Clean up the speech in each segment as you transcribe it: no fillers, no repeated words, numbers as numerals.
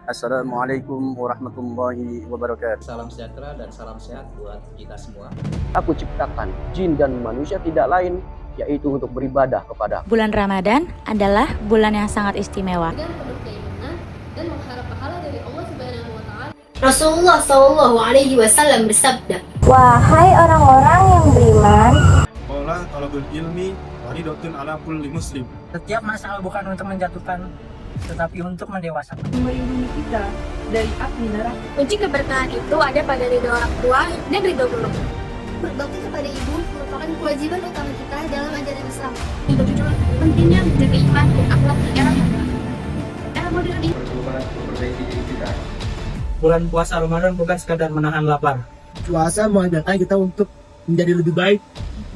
Assalamualaikum warahmatullahi wabarakatuh. Salam sejahtera dan salam sehat buat kita semua. Aku ciptakan jin dan manusia tidak lain yaitu untuk beribadah kepada. Bulan Ramadan adalah bulan yang sangat istimewa. Dan penuh keimanan dan mengharap pahala dari Allah Subhanahu wa taala. Rasulullah Shallallahu Alaihi Wasallam bersabda, "Wahai orang-orang yang beriman, Qala talabul ilmi waridatun ala kulli muslim." Setiap masalah bukan untuk menjatuhkan, tetapi untuk mendewasakan. Melindungi kita dari api neraka. kunci keberkahan itu ada pada ridho orang tua dan ridho guru. Berbakti kepada ibu merupakan kewajiban utama kita dalam ajaran Islam. Untuk jujur, pentingnya menjaga iman dan akhlak di era modern. Era modern ini Bulan puasa Ramadan bukan sekadar menahan lapar. Puasa mengajarkan kita untuk menjadi lebih baik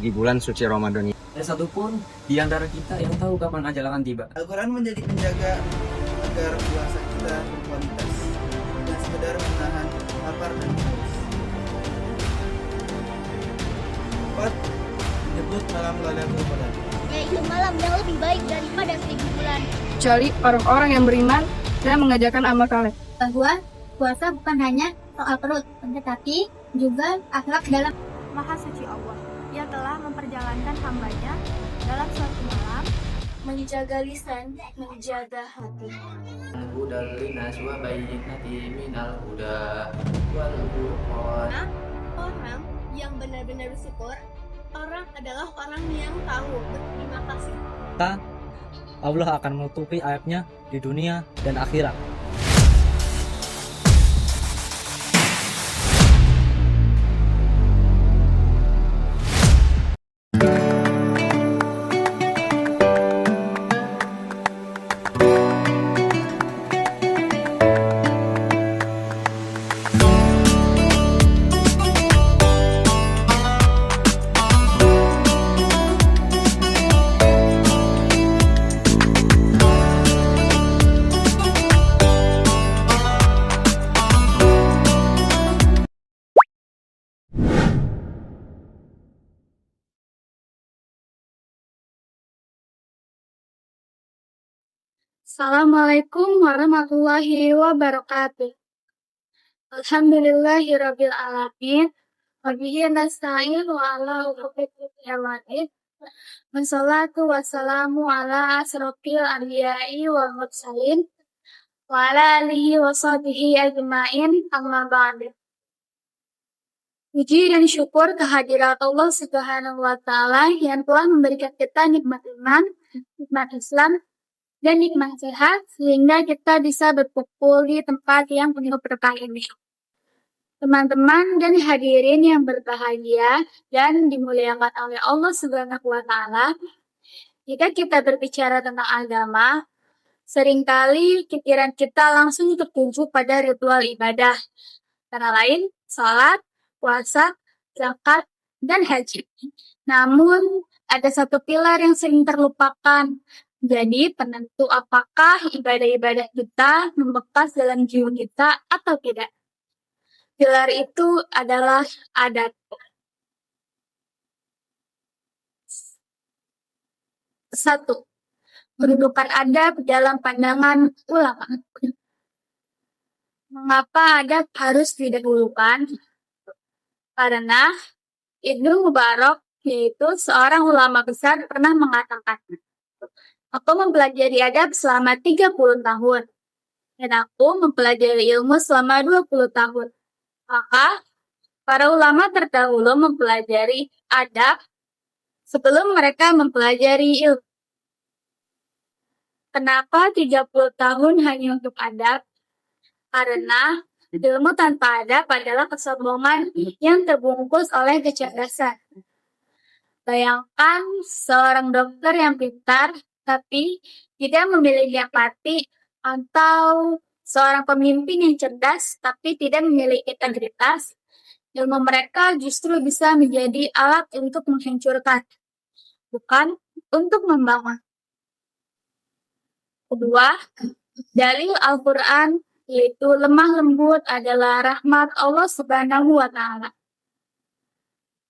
di bulan suci Ramadan ini. Ada satupun di antara kita yang tahu kapan ajal akan tiba. Al-Quran menjadi penjaga agar puasa kita berkualitas dan sekedar menahan lapar dan haus. 4. Menyebut malam Lailatul Qadar, Yaitu malam yang lebih baik daripada 1000 bulan. Kecuali orang-orang yang beriman dan mengajarkan amal saleh. Bahwa puasa bukan hanya soal perut, tetapi juga akhlak dalam. Maha suci Allah, Ia telah memperjalankan hambanya dalam suatu malam, menjaga lisan, menjaga hati. Hudal linas wa bayyinati minal huda wal furqan. Orang yang benar-benar bersyukur, orang adalah orang yang tahu berterima kasih. Allah akan menutupi aibnya di dunia dan akhirat. Assalamualaikum warahmatullahi wabarakatuh. Alhamdulillahirabbil alamin. Wabihi nasta'in wa ala uqubatil wassalatu wassalamu ala asrofil anbiya'i wal mursalin wa ala alihi wa sahbihi ajma'in, amma ba'du. Puji dan syukur kehadirat Allah Subhanahu wa taala yang telah memberikan kita nikmat iman, nikmat Islam, dan nikmat sehat sehingga kita bisa berkumpul di tempat yang penuh berkah ini. Teman-teman dan hadirin yang berbahagia dan dimuliakan oleh Allah Subhanahu wa taala, jika kita berbicara tentang agama, seringkali pikiran kita langsung tertuju pada ritual ibadah, antara lain salat, puasa, zakat, dan haji. Namun, ada satu pilar yang sering terlupakan. Jadi, penentu apakah ibadah-ibadah kita membekas dalam jiwa kita atau tidak. Pilar itu adalah adat. Satu, kedudukan adab dalam pandangan ulama. Mengapa adab harus didahulukan? Karena Ibnu Mubarak, yaitu seorang ulama besar, pernah mengatakan, "Aku mempelajari adab selama 30 tahun, dan aku mempelajari ilmu selama 20 tahun. Maka, para ulama terdahulu mempelajari adab sebelum mereka mempelajari ilmu." Kenapa 30 tahun hanya untuk adab? Karena ilmu tanpa adab adalah kesombongan yang terbungkus oleh kecerdasan. Bayangkan seorang dokter yang pintar tapi tidak memiliki empati, atau seorang pemimpin yang cerdas tapi tidak memiliki integritas. Ilmu mereka justru bisa menjadi alat untuk menghancurkan, bukan untuk membangun. Kedua, dalil Al-Quran, yaitu lemah lembut adalah rahmat Allah Subhanahu wa taala.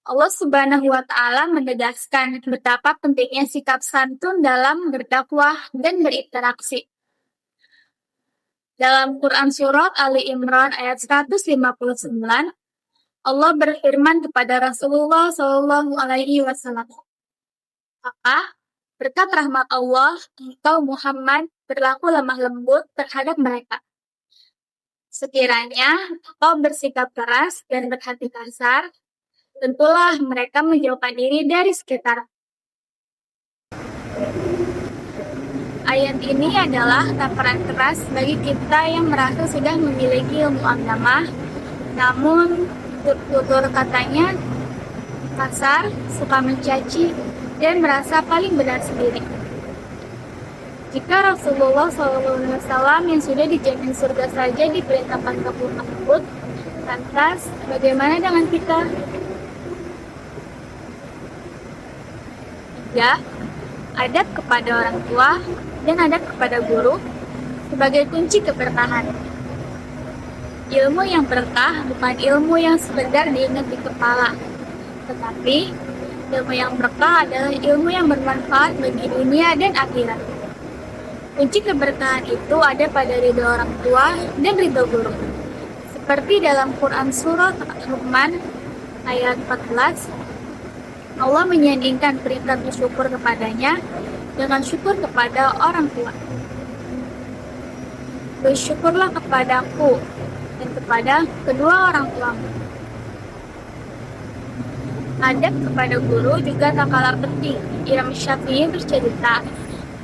Allah Subhanahu wa taala menegaskan betapa pentingnya sikap santun dalam berdakwah dan berinteraksi. Dalam Quran Surat Ali Imran ayat 159, Allah berfirman kepada Rasulullah Shallallahu Alaihi Wasallam, maka berkat rahmat Allah, engkau Muhammad berlaku lemah lembut terhadap mereka. Sekiranya engkau bersikap keras dan berhati kasar, tentulah mereka menjauhkan diri dari sekitar. Ayat ini adalah tamparan keras bagi kita yang merasa sudah memiliki ilmu agama, namun tutur katanya kasar, suka mencaci, dan merasa paling benar sendiri. Jika Rasulullah SAW yang sudah dijamin surga saja diperintahkan kafir tersebut, lantas bagaimana dengan kita? Ya, adab kepada orang tua dan adab kepada guru sebagai kunci keberkahan. Ilmu yang berkah bukan ilmu yang sekedar diingat di kepala, tetapi ilmu yang berkah adalah ilmu yang bermanfaat bagi dunia dan akhirat. Kunci keberkahan itu ada pada ridho orang tua dan ridho guru. Seperti dalam Quran Surat Luqman ayat 14, Allah menyandingkan perintah bersyukur kepadanya dengan syukur kepada orang tua. Bersyukurlah kepadaku dan kepada kedua orang tuamu. Adab kepada guru juga tak kalah penting. Imam Syafi'i bercerita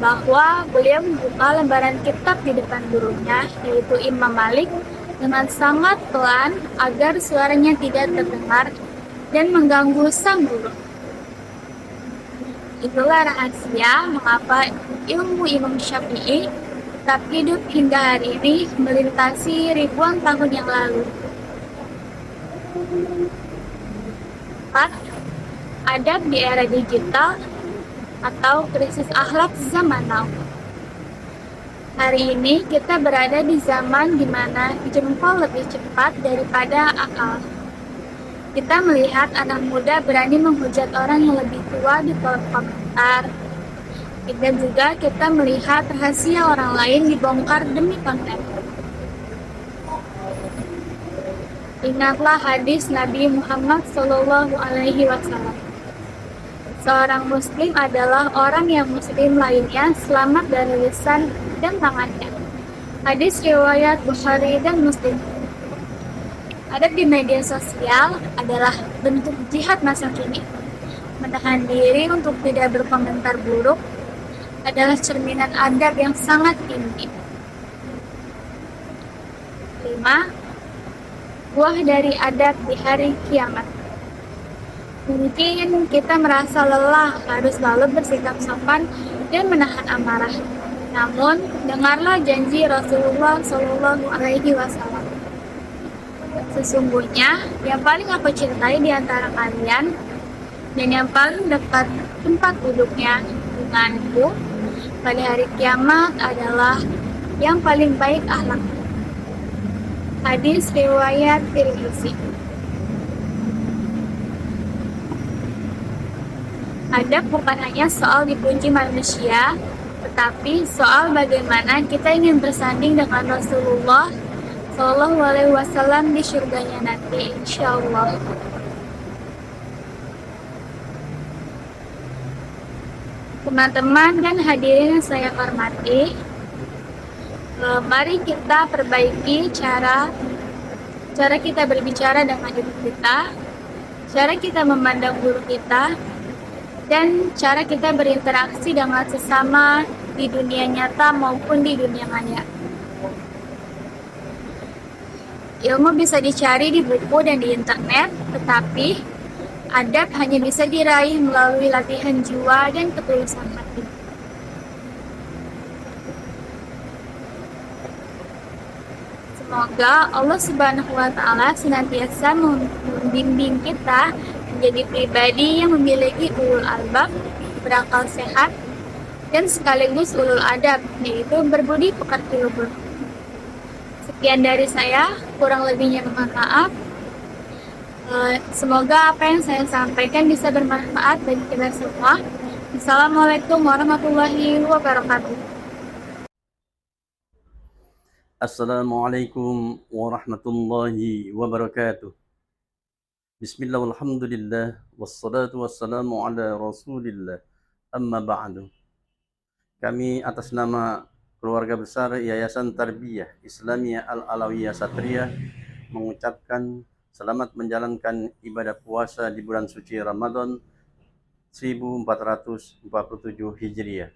bahwa beliau membuka lembaran kitab di depan gurunya, yaitu Imam Malik, dengan sangat pelan agar suaranya tidak terdengar dan mengganggu sang guru. Itulah rahasia mengapa ilmu Imam Syafi'i tetap hidup hingga hari ini melintasi ribuan tahun yang lalu. 4. Adab di era digital atau krisis akhlak zaman now. Hari ini kita berada di zaman di mana jempol lebih cepat daripada akal. Kita melihat anak muda berani menghujat orang yang lebih tua di kolom komentar. Dan juga kita melihat rahasia orang lain dibongkar demi konten. Ingatlah hadis Nabi Muhammad SAW. Seorang muslim adalah orang yang muslim lainnya selamat dari lisan dan tangannya. Hadis riwayat Bukhari dan Muslim. Adab di media sosial adalah bentuk jihad masa kini. Menahan diri untuk tidak berkomentar buruk adalah cerminan adab yang sangat tinggi. 5. Buah dari adab di hari kiamat. Mungkin kita merasa lelah harus selalu bersikap sopan dan menahan amarah. Namun, dengarlah janji Rasulullah SAW. Sesungguhnya, yang paling aku cintai di antara kalian dan yang paling dekat tempat duduknya denganku pada hari kiamat adalah yang paling baik akhlaknya. Hadis riwayat Tirmizi. Adab bukan hanya soal dipuji manusia, tetapi soal bagaimana kita ingin bersanding dengan Rasulullah Shallallahu Alaihi Wasallam di surganya nanti, insya Allah. Teman-teman dan hadirin yang saya hormati, mari kita perbaiki cara kita berbicara dengan ibu kita, cara kita memandang guru kita, dan cara kita berinteraksi dengan sesama di dunia nyata maupun di dunia maya. Ilmu bisa dicari di buku dan di internet, tetapi adab hanya bisa diraih melalui latihan jiwa dan ketulusan hati. Semoga Allah Subhanahu wa Ta'ala senantiasa membimbing kita menjadi pribadi yang memiliki ulul albab, berakal sehat, dan sekaligus ulul adab, yaitu berbudi pekerti luhur. Sekian dari saya, kurang lebihnya mohon maaf. Semoga apa yang saya sampaikan bisa bermanfaat bagi kita semua. Assalamualaikum warahmatullahi wabarakatuh. Assalamualaikum warahmatullahi wabarakatuh. Bismillah walhamdulillah wassalatu wassalamu ala rasulillah. Amma ba'du. Kami atas nama keluarga besar Yayasan Tarbiyah Islamiyah Al-Alawiyah Satria mengucapkan selamat menjalankan ibadah puasa di bulan suci Ramadan 1447 Hijriah.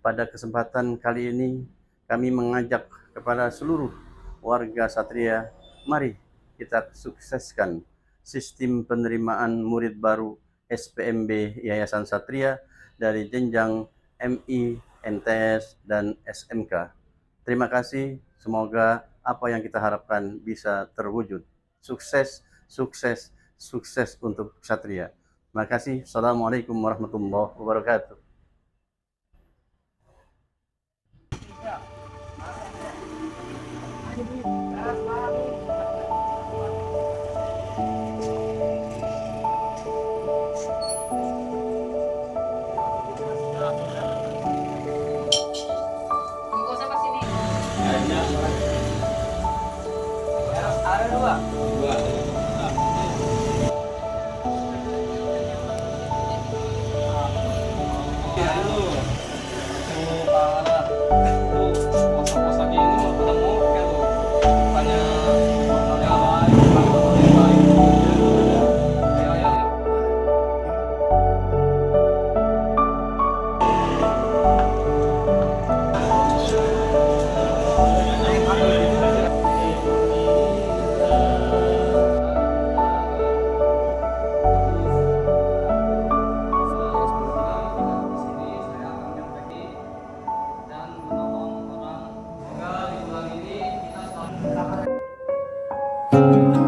Pada kesempatan kali ini kami mengajak kepada seluruh warga Satria, mari kita sukseskan sistem penerimaan murid baru SPMB Yayasan Satria dari jenjang MI, NTS, dan SMK. Terima kasih, semoga apa yang kita harapkan bisa terwujud. Sukses, sukses, sukses untuk Satria. Terima kasih. Assalamualaikum warahmatullahi wabarakatuh. Thank you.